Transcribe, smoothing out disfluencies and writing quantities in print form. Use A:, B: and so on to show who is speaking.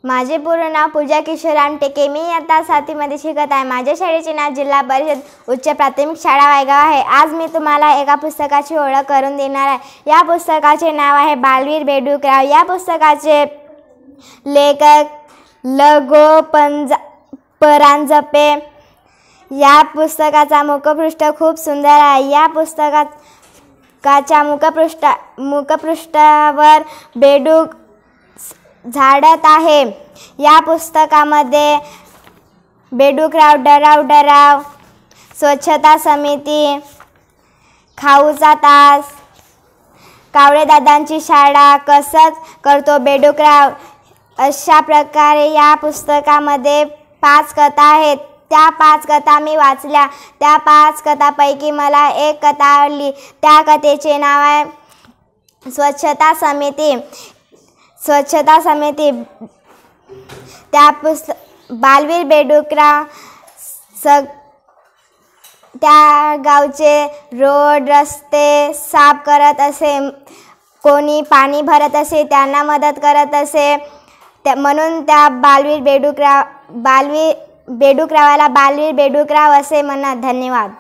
A: माझे पूर्ण नाव पूजा किशोर रामटेके। मी इयत्ता 7वी मध्ये शिकत आहे। माझ्या शाळेचे नाव जिल्हा परिषद उच्च प्राथमिक शाळा वायगाव आहे। आज मी तुम्हाला एका पुस्तकाची ओळख करून देणार आहे। या पुस्तकाचे नाव आहे बालवीर बेडूकराव। या पुस्तकाचे लेखक ल गो परांजपे। या पुस्तकाचा मुखपृष्ठ खूप सुंदर आहे। या पुस्तकाच्या मुखपृष्ठावर बेडूक झाडत आहे। या पुस्तकामध्ये बेडूकराव डराव, स्वच्छता समिती, खाऊचा तास, कावळेदादांची शाळा, कसरत करतो बेडूकराव, अशा प्रकारे या पुस्तकामध्ये 5 कथा आहेत। त्या 5 कथा मी वाचल्या। त्या 5 कथापैकी मला एक कथा आवडली। त्या कथेचे नाव आहे स्वच्छता समिती। त्या बालवीर बेडूकराव त्या गावचे रोड रस्ते साफ करत असे। कोणी पाणी भरत असे त्यांना मदत करत असे। म्हणून त्या बेडूकरावाला बालवीर बेडूकराव असे म्हणतात। धन्यवाद।